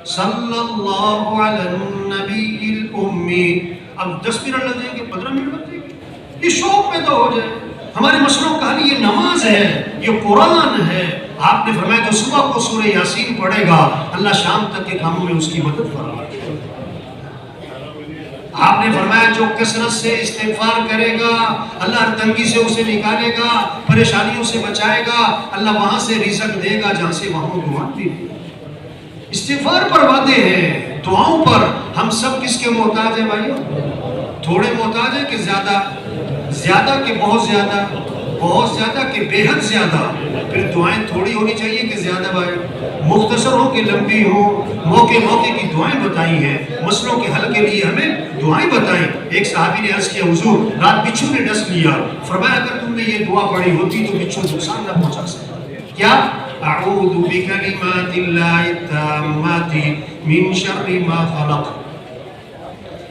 صلی اللہ علی النبی الامی. اب 10 منٹ لگ جائیں گے، 15 منٹ لگ جائیں گے، یہ شوق پیدا ہو جائے. ہمارے مسئلوں کا حل یہ نماز ہے، یہ قرآن ہے. آپ نے فرمایا جو صبح کو سورہ یاسین پڑھے گا اللہ شام تک کے کاموں میں اس کی مدد فرمائے. آپ نے فرمایا جو کثرت سے استغفار کرے گا اللہ ہر تنگی سے اسے نکالے گا، پریشانیوں سے بچائے گا، اللہ وہاں سے رزق دے گا جہاں سے وہاں دعا دی. استغفار پر وعدے ہیں، دعاؤں پر. ہم سب کس کے محتاج ہیں بھائیو؟ تھوڑے محتاج ہیں کہ زیادہ؟ زیادہ کہ بہت زیادہ؟ بہت زیادہ کہ بے حد زیادہ؟ پھر دعائیں تھوڑی ہونی چاہیے کہ زیادہ بھائی؟ مختصر ہو کہ لمبی ہو؟ موقع موقع کی دعائیں بتائی ہیں، مسئلوں کے حل کے لیے ہمیں دعائیں بتائیں. ایک صحابی نے عرض کیا حضور رات بچھو نے ڈس لیا، فرمایا اگر تم نے یہ دعا پڑھی ہوتی تو بچھو نقصان نہ پہنچا سکتا. کیا؟ اعوذ بکلمات اللہ التامات من شر ما خلق.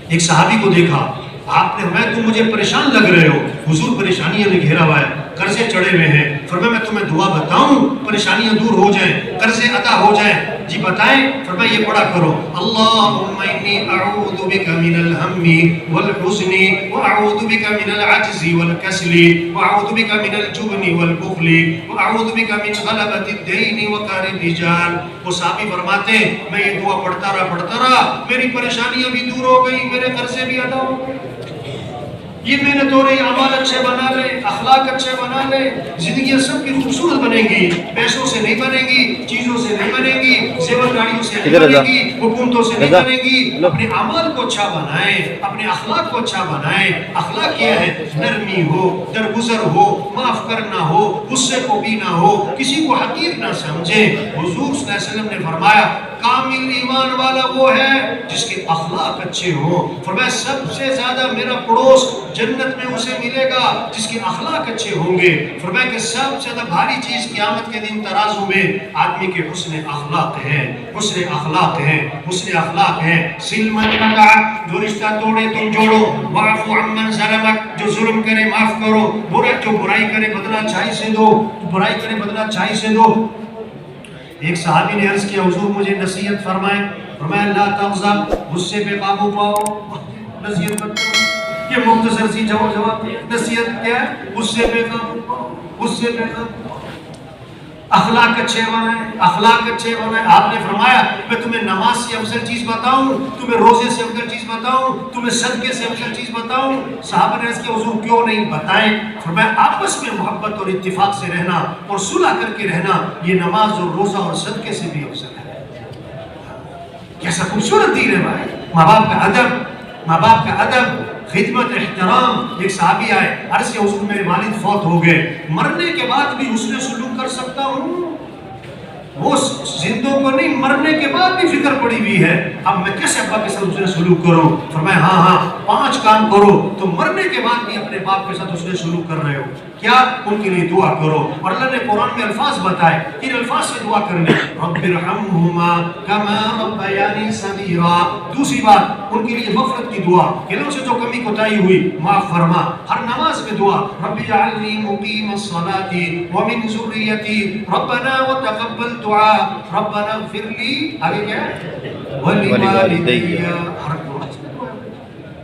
ایک صحابی کو دیکھا، آپ نے فرمایا تم مجھے پریشان لگ رہے ہو. حضور پریشانیاں نے گھیرا ہوا ہے، قرضے چڑھے ہوئے ہیں. فرمایا میں تمہیں دعا بتاؤں پریشانیاں دور ہو جائیں، قرضے ادا ہو جائیں؟ جی بتائیں. فرمایا یہ پڑھا کرو اللہم انی اعوذ بک من الہم والحزن واعوذ بک من العجز والکسل واعوذ بک من الجبن والبخل واعوذ بک من غلبۃ الدین وقہر الرجال. وہ صحابی فرماتے ہیں میں یہ دعا پڑھتا رہا میری پریشانیاں بھی دور ہو گئی، میرے قرضے بھی ادا ہو گئے. یہ محنت ہو رہی، اعمال اچھے بنا لے، اخلاق اچھے بنا لے، زندگیاں سب کی خوبصورت بنے گی. پیسوں سے نہیں بنے گی، چیزوں سے نہیں بنے گی، زیور گاڑیوں سے نہیں بنے گی، حکومتوں سے نہیں بنے گی. اپنے اعمال کو اچھا بنائیں، اپنے اخلاق کو اچھا بنائیں. اخلاق کیا ہے؟ نرمی ہو، درگزر ہو، معاف کرنا ہو، غصے کو بھی نہ ہو، کسی کو حقیر نہ سمجھیں. حضور صلی اللہ علیہ وسلم نے فرمایا کامل ایمان والا وہ ہے جس کے اخلاق اچھے ہوں. فرمایا سب سے زیادہ میرا پڑوس جنت میں اسے ملے گا جس کے اخلاق اچھے ہوں گے. فرمایا کہ سب سے زیادہ بھاری چیز قیامت کے دن ترازو میں آدمی کے حسن اخلاق ہے، حسن اخلاق ہے، حسن اخلاق ہے. سل من قطع، جو رشتہ توڑے تم جوڑو. واعف عمن ظلمک، جو ظلم کرے معاف کرو. جو برائی کرے بدلہ اچھائی سے دو، برائی کرے بدلہ اچھائی سے دو. ایک صحابی نے عرض کیا حضور مجھے نصیحت فرمائیں. فرمایا لا تغضب، غصے پہ قابو پاؤ. نصیحت کرو، یہ مختصر سی جواب ہے. نصیحت کیا ہے؟ غصے پہ قابو پاؤ، غصے پہ قابو پاؤ. اخلاق اچھے بنائیں، اخلاق اچھے بنائیں. آپ نے فرمایا میں تمہیں نماز سے افضل چیز بتاؤں، تمہیں روزے سے افضل چیز بتاؤں، تمہیں صدقے سے افضل چیز بتاؤں. صحابہ نے عرض کیا حضور کیوں نہیں بتائیں؟ فرمایا آپس میں محبت اور اتفاق سے رہنا اور صلح کر کے رہنا یہ نماز اور روزہ اور صدقے سے بھی افضل ہے. کیسا خوبصورت دین ہے بھائی. ماں باپ کا ادب، ماں باپ کا ادب، خدمت، احترام. ایک صحابی آئے عرض کیا حضور میرے والد فوت ہو گئے، مرنے کے بعد بھی حسن سلوک کر سکتا ہوں؟ وہ زندوں کو نہیں مرنے کے بعد بھی فکر پڑی ہوئی ہے، اب میں کیسے ابا کے ساتھ حسن سلوک کروں؟ فرمایا ہاں 5 کام کرو تو مرنے کے بعد بھی اپنے باپ کے ساتھ حسن سلوک کر رہے ہو. کیا؟ ان کے لیے دعا کرو. اور اللہ نے قرآن میں الفاظ بتائے، ان الفاظ سے دعا کرنے رب ارحمہما کما ربیانی صغیرا. دوسری بات ان کے لیے مغفرت کی دعا کہ ان سے جو کمی کوتاہی ہوئی معاف فرما. ہر نماز میں دعا رب اجعلنی مقیم الصلاۃ ومن ذریتی ربنا وتقبل دعا ربنا اغفر لی. آگے کیا ہے؟ ولوالدی.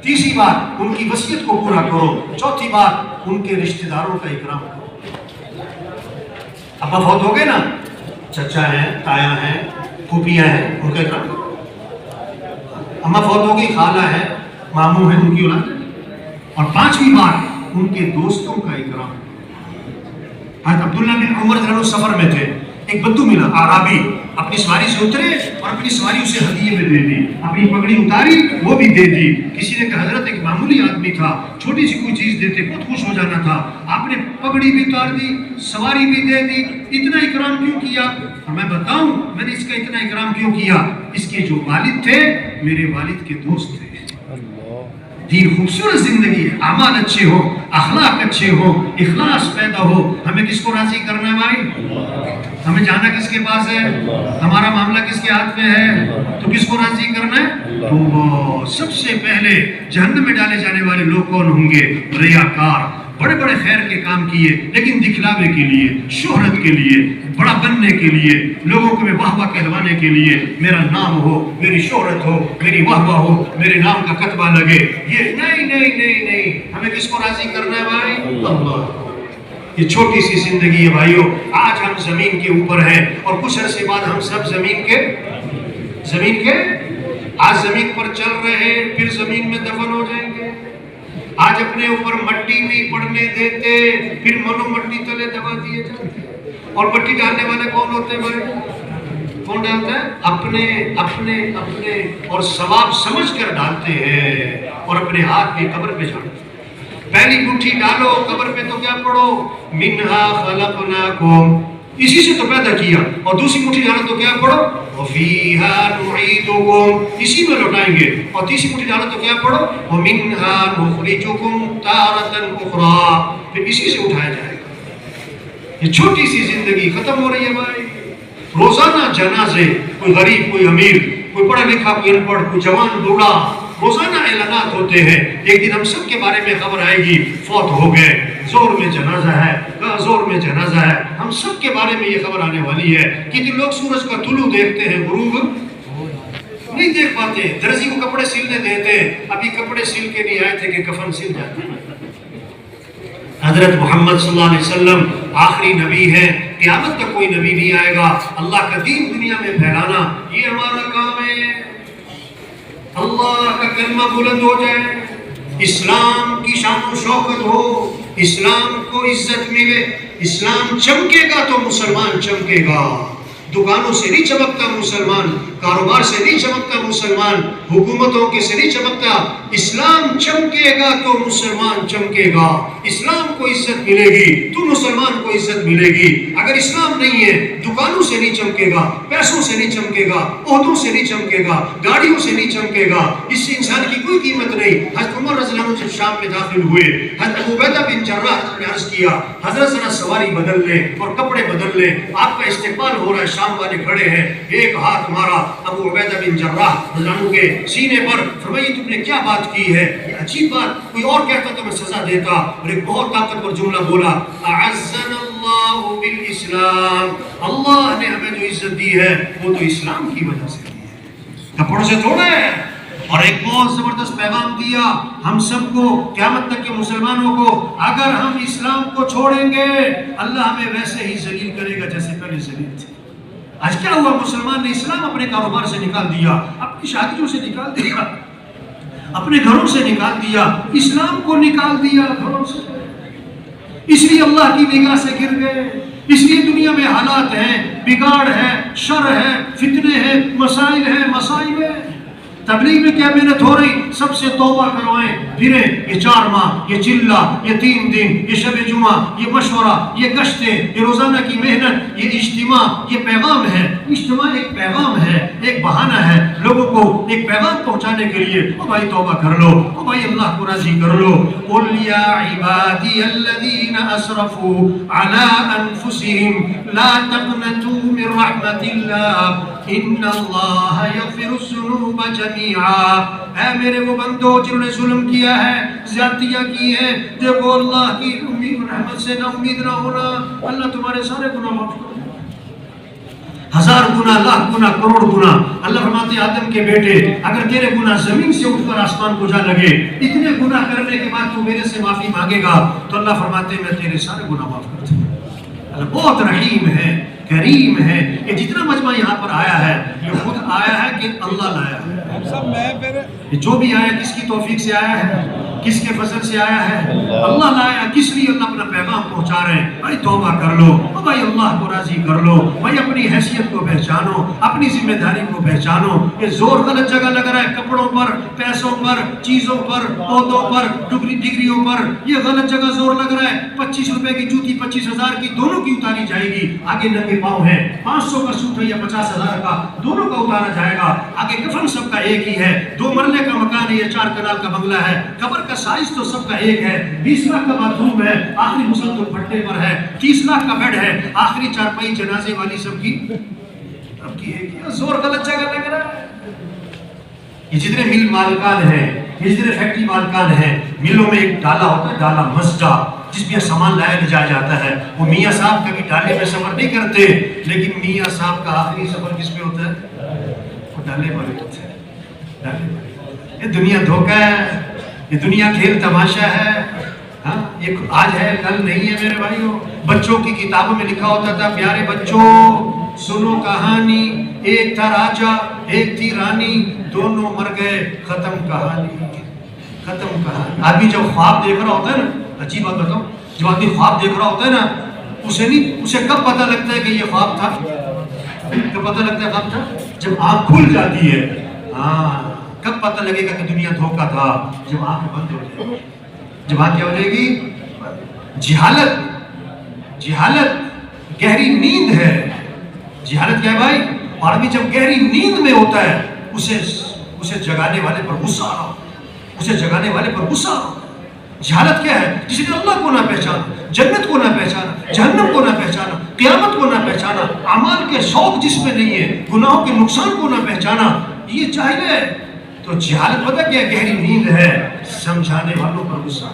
تیسری بات ان کی وصیت کو پورا کرو. چوتھی بات ان کے رشتہ داروں کا اکرام کرو. ابا فوت ہو گئے نا، چچا ہیں، تایا ہیں، پھوپھیاں ہیں، ان کا اکرام کرو. اماں فوت ہو گئی، خالہ ہے، ماموں ہیں، ان کی اولاد. اور 5ویں بات ان کے دوستوں کا اکرام. حضرت عبداللہ بن عمر رضی اللہ عنہ سفر میں تھے، ایک بدو ملا اعرابی، اپنی سواری سے اترے اور اپنی سواری اسے ہدیے میں دے دی. اپنی پگڑی اتاری وہ بھی دے دی. کسی نے کہا حضرت ایک معمولی آدمی تھا، چھوٹی سی کوئی چیز دیتے بہت خوش ہو جانا تھا، آپ نے پگڑی بھی اتار دی، سواری بھی دے دی، اتنا اکرام کیوں کیا؟ اور میں بتاؤں میں نے اس کا اتنا اکرام کیوں کیا؟ اس کے جو والد تھے میرے والد کے دوست تھے. دین خوبصورت زندگی ہے، اعمال اچھے ہو، اخلاق اچھے ہو، اخلاص پیدا ہو. ہمیں کس کو راضی کرنا ہے بھائی؟ ہمیں جانا کس کے پاس ہے؟ ہمارا معاملہ کس کے ہاتھ میں ہے؟ تو کس کو راضی کرنا ہے؟ تو سب سے پہلے جہنم میں ڈالے جانے والے لوگ کون ہوں گے؟ ریاکار، بڑے بڑے خیر کے کام کیے، لیکن دکھلاوے کے لیے، شہرت کے لیے، بڑا بننے کے لیے، لوگوں کو میں واہ واہ کہلوانے کے لیے، میرا نام ہو، میری شہرت ہو، میری واہ واہ ہو، میرے نام کا کتبہ لگے، یہ نہیں نہیں نہیں نہیں، ہمیں کس کو راضی کرنا ہے بھائی؟ اللہ۔ یہ چھوٹی سی زندگی ہے بھائیو، آج ہم زمین کے اوپر ہیں اور کچھ عرصے بعد ہم سب زمین کے آج زمین پر چل رہے ہیں، پھر زمین میں دفن ہو جائیں گے۔ آج اپنے اوپر مٹی نہیں پڑنے دیتے، پھر منو مٹی تلے دبا دیے جاتے۔ اور مٹی ڈالنے والے کون ہوتے ہیں بھائی؟ کون ڈالتا ہے؟ اپنے اپنے اپنے، اور ثواب سمجھ کر ڈالتے ہیں، اور اپنے ہاتھ کی قبر پہ جاتے ہیں۔ پہلی مٹھی ڈالو قبر پہ تو کیا پڑھو؟ منہا خلقناکم، اسی سے تو پیدا کیا، اور دوسری مٹھی ڈالو تو کیا پڑھو؟ وَفِيهَا نُعِيدُكُمْ، اسی میں لوٹائیں گے، اور تیسری مٹھی ڈالو تو کیا پڑھو؟ وَمِنْهَا نُخْرِجُكُمْ تَارَةً أُخْرَىٰ، پھر اسی سے اٹھایا جائے گا۔ یہ چھوٹی سی زندگی ختم ہو رہی ہے بھائی۔ روزانہ جنازے، کوئی غریب، کوئی امیر، کوئی پڑھا لکھا، کوئی ان پڑھ، کوئی جوان، بوڑھا، روزانہ اعلانات ہوتے ہیں۔ ایک دن ہم سب کے بارے میں خبر آئے گی، فوت ہو گئے، زور میں جنازہ ہے، زور میں جنازہ ہے، ہم سب کے بارے میں یہ خبر آنے والی ہے۔ کتنے لوگ سورج کا طلوع دیکھتے ہیں، غروب نہیں دیکھ پاتے، درزی کو کپڑے سلنے دیتے ہیں، ابھی کپڑے سل کے نہیں آئے تھے کہ کفن سل جاتے ہیں۔ حضرت محمد صلی اللہ علیہ وسلم آخری نبی ہے، قیامت تک کوئی نبی نہیں آئے گا۔ اللہ کا دین دنیا میں پھیلانا یہ ہمارا کام ہے۔ اللہ کا کلمہ بلند ہو جائے، اسلام کی شان و شوکت ہو، اسلام کو عزت ملے۔ اسلام چمکے گا تو مسلمان چمکے گا۔ دکانوں سے نہیں چمکتا مسلمان، کاروبار سے نہیں چمکتا مسلمان، حکومتوں کے سے نہیں چمکتا۔ اسلام چمکے گا تو مسلمان چمکے گا۔ اسلام کو عزت ملے گی تو مسلمان کو عزت ملے گی۔ اگر اسلام نہیں ہے، دکانوں سے نہیں چمکے گا، پیسوں سے نہیں چمکے گا، عہدوں سے نہیں چمکے گا، گاڑیوں سے نہیں چمکے گا، اس سے انسان کی کوئی قیمت نہیں۔ حضرت عمر رضی اللہ عنہ جب شام میں داخل ہوئے، حضرت ابو عبیدہ بن جراح نے عرض کیا، حضرت ذرا سواری بدل لیں اور کپڑے بدل لیں، آپ کا استقبال ہو رہا ہے، شام والے کھڑے ہیں۔ ایک ہاتھ مارا ابو عبیدہ بن جراح رضی اللہ عنہ کے سینے پر، فرمایا تم نے کیا بات کی ہے؟ یہ عجیب بات، کوئی اور کہتا تو میں سزا دیتا، اور ایک بہت طاقتور جملہ بولا، اعزنا اللہ بالاسلام، اللہ نے ہمیں جو عزت دی ہے وہ تو اسلام کی وجہ سے دی ہے، کپڑوں سے تھوڑا ہے۔ اور ایک بہت زبردست پیغام دیا ہم سب کو، قیامت تک کے مسلمانوں کو، اگر ہم اسلام کو چھوڑیں گے اللہ ہمیں ویسے ہی ذلیل کرے گا جیسے پہلے ذلیل تھے۔ آج کیا ہوا؟ مسلمان نے اسلام اپنے کاروبار سے نکال دیا، اپنی شادیوں سے نکال دیا، اپنے گھروں سے نکال دیا، اسلام کو نکال دیا گھروں سے، اس لیے اللہ کی نگاہ سے گر گئے۔ اس لیے دنیا میں حالات ہیں، بگاڑ ہے، شر ہے، فتنے ہیں، مسائل ہیں، مصائب ہیں۔ تبلیغ میں کیا محنت ہو رہی؟ سب سے توبہ کروائیں، پھریں، یہ 4 ماہ، یہ چلہ، یہ 3 دن، یہ شب جمعہ، یہ مشورہ، یہ گشتیں، یہ روزانہ کی محنت، یہ اجتماع، یہ پیغام ہے۔ اجتماع ایک پیغام ہے، ایک بہانہ ہے لوگوں کو ایک پیغام پہنچانے کے لیے۔ او بھائی توبہ کر لو، او بھائی اللہ کو راضی کر لو۔ قل یا عبادی الذین اسرفوا علی انفسهم لا تقنطوا من رحمت اللہ ان اللہ یغفر الذنوب جميعا، اے میرے وہ بندو جنہوں نے ظلم کیا ہے، زیادتیاں کی ہیں، دیکھو اللہ کی امید رحمت سے نا امید نہ ہونا، اللہ تمہارے سارے گناہ معاف کر دے، 1000 گناہ، لاکھ گناہ، کروڑ گناہ۔ اللہ فرماتے ہیں آدم کے بیٹے اگر تیرے گناہ زمین سے اٹھ کر آسمان کو جا لگے، اتنے گناہ کرنے کے بعد تو میرے سے معافی مانگے گا تو اللہ فرماتے ہیں میں تیرے سارے گناہ معاف کر دوں۔ اللہ بہت رحیم ہے، کریم ہے۔ یہ جتنا مجمع یہاں پر آیا ہے یہ خود آیا ہے کہ اللہ لایا ہے؟ یہ جو بھی آیا کس کی توفیق سے آیا ہے؟ کس کے فضل سے آیا ہے؟ اللہ لایا۔ کس لیے؟ اللہ اپنا پیغام پہنچا رہے ہیں۔ بھائی توبہ کر لو، اور بھائی اللہ کو راضی کر لو، بھائی اپنی حیثیت کو پہچانو، اپنی ذمہ داری کو پہچانو۔ یہ زور غلط جگہ لگ رہا ہے، کپڑوں پر، پیسوں پر، چیزوں پر، عہدوں پر، ڈگریوں پر، یہ غلط جگہ زور لگ رہا ہے۔ 25 روپے کی جوتی 25,000 کی دونوں کی اتاری جائے گی، آگے ننگے پاؤں ہیں۔ 500 کا سوٹ ہے یا 50,000 کا، دونوں کا اتارا جائے گا۔ آگے کفن سب کا ایک ہی ہے، 2 مرلے کا مکان ہے یا 4 کنال کا بنگلہ ہے، قبر کا سائز تو سب کا ایک ہے۔ 20 لاکھ کا باتھ روم ہے، آخری غسل تو پھٹے پر ہے۔ 30 لاکھ کا بیڈ ہے، آخری چارپائی جنازے والی سب کی ایک ہے۔ زور غلط جگہ لگ رہا ہے۔ یہ جتنے مل مالکان ہیں، یہ جتنے فیکٹری مالکان ہیں، ملوں میں ایک ڈالا ہوتا ہے، ڈالا مسجد، جس میں سامان لایا جایا جاتا ہے، وہ میاں صاحب کبھی ڈالے میں سفر نہیں کرتے، لیکن میاں صاحب کا آخری سفر کس میں ہوتا ہے؟ وہ ڈالے پر ہوتا ہے، ڈالے پر۔ یہ دنیا دھوکہ ہے، یہ دنیا کھیل تماشا ہے، ہاں یہ آج ہے کل نہیں ہے میرے بھائیوں۔ بچوں کی کتابوں میں لکھا ہوتا تھا، پیارے بچوں سنو کہانی، ایک تھا راجا ایک تھی رانی، دونوں مر گئے ختم کہانی، ختم کہانی۔ آدمی جب خواب دیکھ رہا ہوتا ہے نا، عجیب بات بتاؤں، جب آدمی خواب دیکھ رہا ہوتا ہے نا، اسے کب پتہ لگتا ہے کہ یہ خواب تھا؟ کب پتہ لگتا ہے خواب تھا؟ جب آنکھ کھل جاتی ہے۔ ہاں کب پتہ لگے گا کہ دنیا دھوکہ تھا؟ جب آنکھ بند ہو جائے گی، جب آنکھ کیا ہو جائے گی؟ جہالت، جہالت گہری نیند ہے۔ جہالت کیا ہے بھائی؟ اور ابھی جب گہری نیند میں ہوتا ہے، اسے جگانے والے پر غصہ آ رہا، اسے جگانے والے پر غصہ آ رہا۔ جہالت کیا ہے؟ جس نے اللہ کو نہ پہچانا، جنت کو نہ پہچانا، جہنم کو نہ پہچانا، قیامت کو نہ پہچانا، اعمال کے شوق جس میں نہیں ہے، گناہوں کے نقصان کو نہ پہچانا، یہ جاہل ہے۔ تو جہالت پتہ کیا؟ گہری نیند ہے، سمجھانے والوں پر غصہ،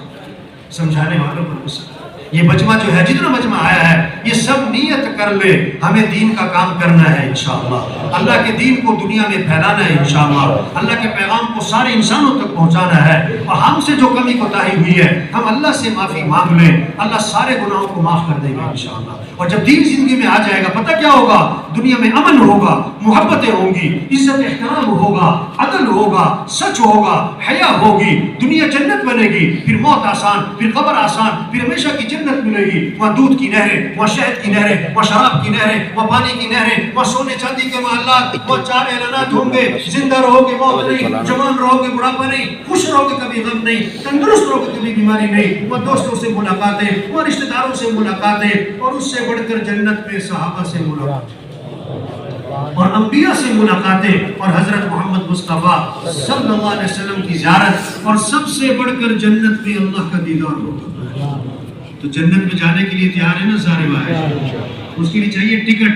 سمجھانے والوں پر غصہ۔ یہ مجمع جو ہے، جتنا مجمع آیا ہے، یہ سب نیت کر لے ہمیں دین کا کام کرنا ہے انشاءاللہ، اللہ کے دین کو دنیا میں پھیلانا ہے انشاءاللہ، اللہ کے پیغام کو سارے انسانوں تک پہنچانا ہے۔ اور ہم سے جو کمی کوتاہی ہوئی ہے، ہم اللہ سے معافی مانگ لیں، اللہ سارے گناہوں کو معاف کر دے گا انشاءاللہ۔ اور جب دین زندگی میں آ جائے گا، پتہ کیا ہوگا؟ دنیا میں امن ہوگا، محبتیں ہوں گی، عزت احترام ہوگا، عدل ہوگا، سچ ہوگا، حیا ہوگی، دنیا جنت بنے گی، پھر موت آسان، پھر قبر آسان، پھر ہمیشہ کی جنت ملے گی۔ وہاں دودھ کی نہریں، وہاں شہد کی نہریں، وہاں شراب کی نہریں، وہاں پانی کی نہریں، وہاں سونے چاندی کے محلات، وہاں چار اعلانات ہوں گے، زندہ رہو گے موت نہیں، جوان رہو گے بڑھاپا نہیں، خوش رہو گے کبھی غم نہیں، تندرست رہو گے کبھی بیماری نہیں، وہاں دوستوں سے ملاقاتیں، وہاں رشتہ داروں سے ملاقاتیں، اور اس سے بڑھ کر جنت میں صحابہ سے ملاقاتیں اور انبیاء سے ملاقاتیں، اور حضرت محمد مصطفیٰ صلی اللہ علیہ وسلم کی زیارت، اور سب سے بڑھ کر جنت میں اللہ کا دیدار ہوگا۔ تو جنت میں جانے کے لیے تیار ہے نا سارے بھائی؟ اس کے لیے چاہیے ٹکٹ۔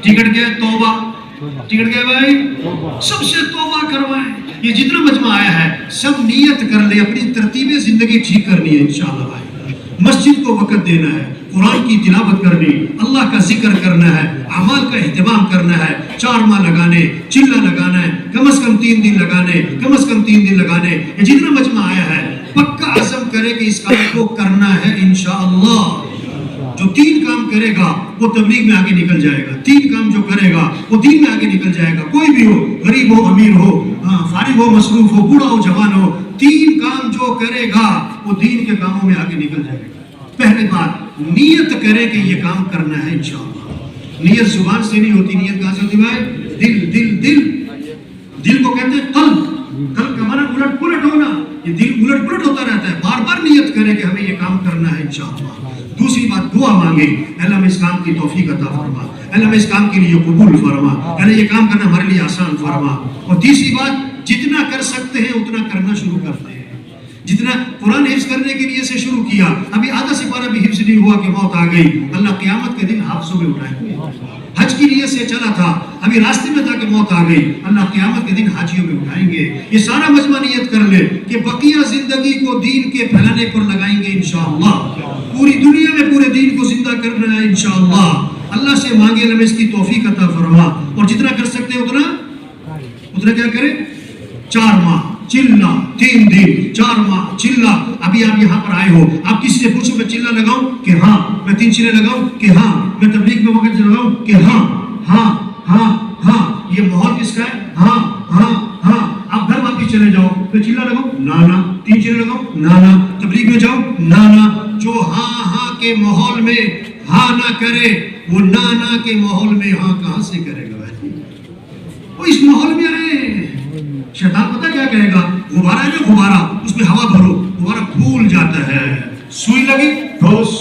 ٹکٹ کیا ہے؟ توبہ۔ ٹکٹ کیا ہے بھائی؟ سب سے توبہ کروائیں۔ یہ جتنا مجمع آیا ہے، سب نیت کر لیں، اپنی ترتیب زندگی ٹھیک کرنی ہے انشاءاللہ بھائی۔ مسجد کو وقت دینا ہے، قرآن کی تلاوت کرنی، اللہ کا ذکر کرنا ہے، اعمال کا اہتمام کرنا ہے، 4 ماہ لگانے، چلہ لگانا ہے، کم از کم 3 دن لگانے، کم از کم 3 دن لگانے۔ یہ جتنا مجمع آیا ہے، پکا عزم کرے کہ اس کام کو کرنا ہے انشاءاللہ۔ جو 3 کام کرے گا وہ تبلیغ میں آگے نکل جائے گا، 3 کام جو کرے گا وہ دین میں آگے نکل جائے گا۔ کوئی بھی ہو، غریب ہو، امیر ہو، فارغ ہو، مصروف ہو، بوڑھا ہو، جوان ہو، 3 کام جو کرے گا وہ دین کے کاموں میں آگے نکل جائے گا۔ پہلی بات، نیت کرے کہ یہ کام کرنا ہے انشاءاللہ۔ نیت زبان سے نہیں ہوتی، نیت کہاں سے ہوتی بھائی؟ دل، دل، دل۔ دل کو کہتے ہیں قلب۔ قلب کا معنی الٹ پلٹ ہونا، یہ دل الٹ پلٹ ہوتا رہتا ہے۔ بار بار نیت کرے کہ ہمیں یہ کام کرنا ہے انشاءاللہ۔ دوسری بات، دعا مانگے، اللہ ہمیں اس کام کی توفیق عطا فرما، اللہ ہمیں اس کام کے لیے قبول فرما، اللہ یہ کام کرنا ہمارے لیے آسان فرما۔ اور تیسری بات، جتنا کر سکتے ہیں اتنا کرنا شروع کرتے ہیں۔ جتنا قرآن حفظ کرنے کے لیے سے شروع کیا، ابھی آدھا سپارہ بھی حفظ نہیں ہوا کہ موت آ گئی، اللہ قیامت کے دن حافظوں میں اٹھائیں گے۔ حج کی نیت سے چلا تھا، ابھی راستے میں تھا کہ موت آ گئی، اللہ قیامت کے دن حاجیوں میں اٹھائیں گے۔ یہ سارا مجمع نیت کر لے کہ بقیہ زندگی کو دین کے پھیلانے پر لگائیں گے انشاءاللہ۔ پوری دنیا میں پورے دین کو زندہ کرنا ہے انشاءاللہ۔ اللہ سے مانگے اللہ اس کی توفیق عطا فرما، اور جتنا کر سکتے ہیں اتنا کیا کریں؟ 4 ماہ چلہ، 3 دن، 4 ماہ چلہ۔ ابھی آپ یہاں پر آئے ہو، آپ کسی سے پوچھو میں چلہ لگاؤں کہ ہاں، میں 3 چلے لگاؤں کہ ہاں، میں تبلیغ میں وقت لگاؤں کہ ہاں ہاں ہاں ہاں۔ یہ ماحول کس کا ہے؟ ہاں ہاں ہاں۔ آپ گھر واپس چلے جاؤ، میں چلہ لگاؤں؟ نانا۔ 3 چلے لگاؤں؟ نانا۔ تبلیغ میں جاؤ؟ نانا۔ جو ہاں ہاں کے ماحول میں ہاں نہ کرے، وہ نانا کے ماحول میں ہاں کہاں سے کرے گا؟ وہ اس ماحول میں آئے، شیطان پتہ کیا کہے گا؟ غبارہ ہے نا غبارہ، اس میں ہوا بھرو، غبارہ پھول جاتا ہے۔ سوئی لگی، ٹھوس،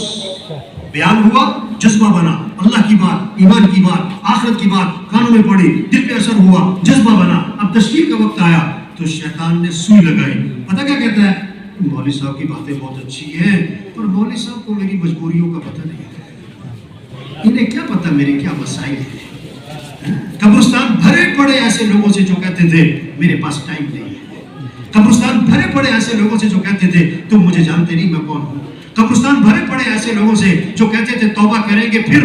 بیان ہوا، جذبہ بنا، اللہ کی بات، ایمان کی بات، آخرت کی بات کانوں میں پڑی، دل پہ اثر ہوا، جذبہ بنا۔ اب تشکیل کا وقت آیا تو شیطان نے سوئی لگائی۔ پتہ کیا کہتا ہے؟ مولوی صاحب کی باتیں بہت اچھی ہیں، پر مولوی صاحب کو میری مجبوریوں کا پتہ نہیں ہے، انہیں کیا پتہ میرے کیا مسائل ہیں۔ قبرستان بھرے پڑے ایسے لوگوں سے جو کہتے تھے میرے پاس ٹائم نہیں ہے، قبرستان بھرے پڑے ایسے لوگوں سے جو کہتے تھے تم مجھے جانتے نہیں میں کون ہوں. قبرستان بھرے پڑے ایسے لوگوں سے جو کہتے تھے توبہ کریں گے پھر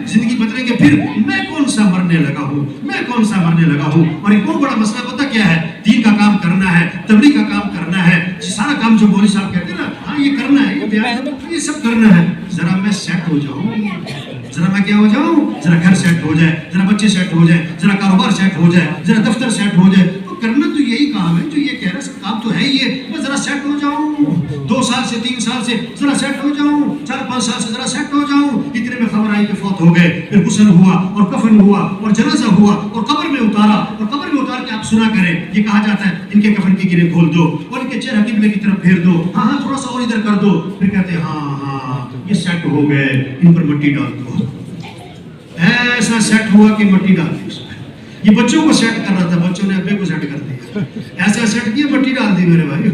زندگی بدلیں گے پھر میں کون سا مرنے لگا ہوں. اور ایک بہت بڑا مسئلہ پتہ کیا ہے؟ دین کا کام کرنا ہے, تبلیغ کا کام کرنا ہے, سارا کام جو مولوی صاحب کہتے ہیں نا ہاں یہ کرنا ہے, یہ سب کرنا ہے. ذرا میں سیٹ ہو جاؤں, ذرا میں کیا ہو جاؤں, ذرا گھر سیٹ ہو جائے, ذرا بچے سیٹ ہو جائے, ذرا کاروبار سیٹ ہو جائے, ذرا دفتر سیٹ ہو جائے. تو کرنا تو یہی کام ہے جو یہ کہہ رہا ہے, کام تو ہے یہ, میں ذرا سیٹ ہو جاؤں, 2 سال سے 3 سال سے ذرا سیٹ ہو جاؤں, 4-5 سال سے ذرا سیٹ ہو جاؤں. اتنے میں خبر آئی کہ فوت ہو گئے, پھر غسل ہوا اور کفن ہوا اور جنازہ ہوا اور قبر میں اتارا, اور قبر میں اتار کے آپ سنا کریں یہ کہا جاتا ہے ان کے کفن کی گرہ کھول دو اور ان کے چہرہ قبلے کی طرف پھیر دو, ہاں تھوڑا سا اور ادھر کر دو, پھر کہتے ہیں ہاں یہ سیٹ ہو گئے, ان پر مٹی ڈال دو. ایسا سیٹ ہوا کہ مٹی ڈال دی اس میں. یہ بچوں کو سیٹ کر رہا تھا, بچوں نے ابے کو سیٹ کر دیا, ایسا سیٹ کیا مٹی ڈال دی میرے بھائی.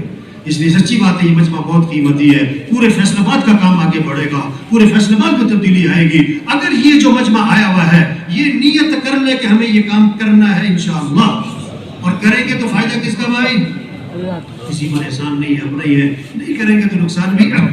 اس لیے سچی بات ہے یہ مجمع بہت قیمتی ہے. پورے فیصل آباد کا کام آگے بڑھے گا, پورے فیصل آباد میں تبدیلی آئے گی اگر یہ جو مجمع آیا ہوا ہے یہ نیت کر لے کہ ہمیں یہ کام کرنا ہے انشاءاللہ. اور کریں گے تو فائدہ کس کا بھائی؟ کسی پر احسان نہیں ہے, اپنا ہی ہے. نہیں کریں گے تو نقصان بھی ہے.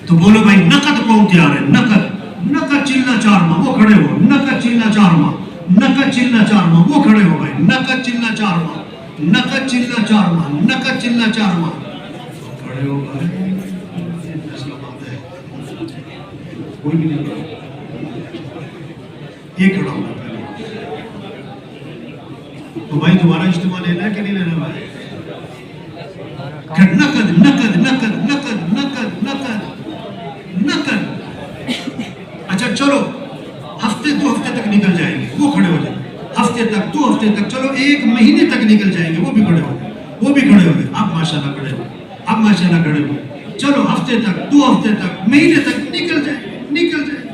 تو بولو بھائی نقد کون تیار ہے؟ نقد چلنا 4 ماہ, وہ کھڑے ہو. نقد چلنا 4 ماہ, نقد چلنا 4 ماہ, وہ کھڑے ہو بھائی. نقد چلنا 4 ماہ, نقد چلنا 4 ماہ, نقد چلنا 4 ماہ, کھڑے ہو بھائی. فیصلہ بات ہے, کوئی بھی نہیں یہ کھڑا ہوگا پہلے. تو بھائی تمہارا اجتماع لینا ہے کہ نہیں لینا بھائی؟ نقد نقد نقد نقد نقد نقد نقد. اچھا چلو ہفتے 2 ہفتے تک نکل جائیں گے, وہ کھڑے ہو جائیں. ہفتے تک 2 ہفتے تک, چلو 1 مہینے تک نکل جائیں گے, وہ بھی کھڑے ہو گئے, وہ بھی کھڑے ہو گئے. اب ماشاءاللہ کھڑے ہو, اب ماشاءاللہ کھڑے ہو. چلو ہفتے تک 2 ہفتے تک مہینے تک نکل جائیں گے, نکل جائیں گے.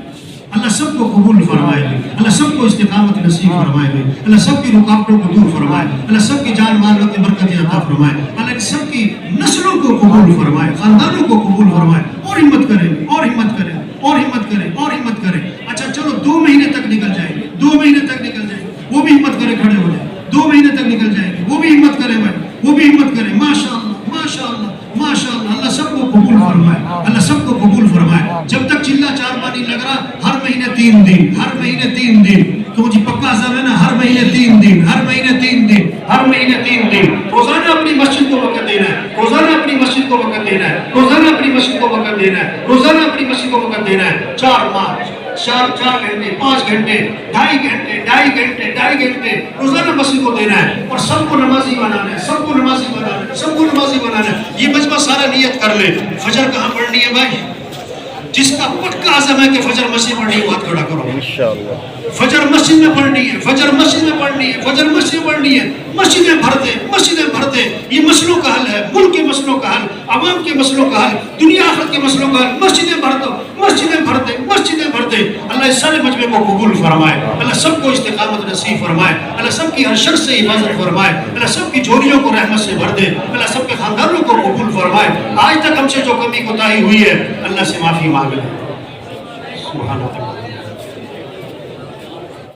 اللہ سب کو قبول فرمائے, اللہ سب کو استقامت نصیب فرمائے, اللہ سب کی رکاوٹوں کو دور فرمائے, اللہ سب کی جان مال میں برکت عطا فرمائے, اللہ سب کی نسلوں کو قبول فرمائے, خاندانوں کو قبول فرمائے. اور ہمت کریں, اور ہمت کریں, اور ہمت کریں, اور ہمت کریں. اچھا چلو 2 مہینے تک نکل جائیں گے, 2 مہینے تک نکل جائیں گے, وہ بھی ہمت کرے کھڑے ہو جائیں. 2 مہینے تک نکل جائیں گے, وہ بھی ہمت کرے بھائی, وہ بھی ہمت کرے. ماشاءاللہ ماشاءاللہ ماشاءاللہ, اللہ سب کو قبول فرمائے, اللہ سب کو قبول فرمائے. جب تک چلہ 4 ماہ نہیں لگ رہا, ہر مہینے 3 دن, ہر مہینے 3 دن. تو مجھے پکا عزم ہے نا, ہر مہینے 3 دن, ہر مہینے 3 دن, ہر مہینے 3 دن. روزانہ اپنی مسجد کو وقت دینا ہے, روزانہ اپنی مسجد کو وقت دینا ہے, روزانہ اپنی مسجد کو وقت دینا ہے, روزانہ اپنی مسجد کو وقت دینا ہے. 4 ماہ 4 گھنٹے, 5 گھنٹے, 2.5 گھنٹے, 2.5 گھنٹے روزانہ مسجد کو دینا ہے. اور سب کو نمازی بنانا ہے, سب کو نمازی بنانا ہے, سب کو نمازی بنانا ہے. یہ مجمع سارا نیت کر لے. فجر کہاں پڑھنی ہے بھائی؟ جس کا پکا عزم ہے کہ فجر مسجد پڑھنی ہے, ہاتھ کھڑا کرو انشاءاللہ. فجر مسجد میں پڑھنی ہے, فجر مسجد میں پڑھنی ہے, فجر مسجد میں پڑھنی ہے. مسجدیں بھر دے, مسجدیں بھر دے. یہ مسئلوں کا حل ہے, ملک کے مسئلوں کا حل, عوام کے مسئلوں کا حل, دنیا آخرت کے مسئلوں کا حل. مسجدیں بھر دو, مسجدیں بھر دے, مسجدیں بھر دے. اللہ اس سارے مجمع کو قبول فرمائے, اللہ سب کو استقامت نصیب فرمائے, اللہ سب کی ہر شر سے حفاظت فرمائے, اللہ سب کی جھولیوں کو رحمت سے بھر دے, اللہ سب کے خاندانوں کو قبول فرمائے. آج تک ہم سے جو کمی کوتاہی ہوئی ہے اللہ سے معافی مانگ لیں. سبحان اللہ.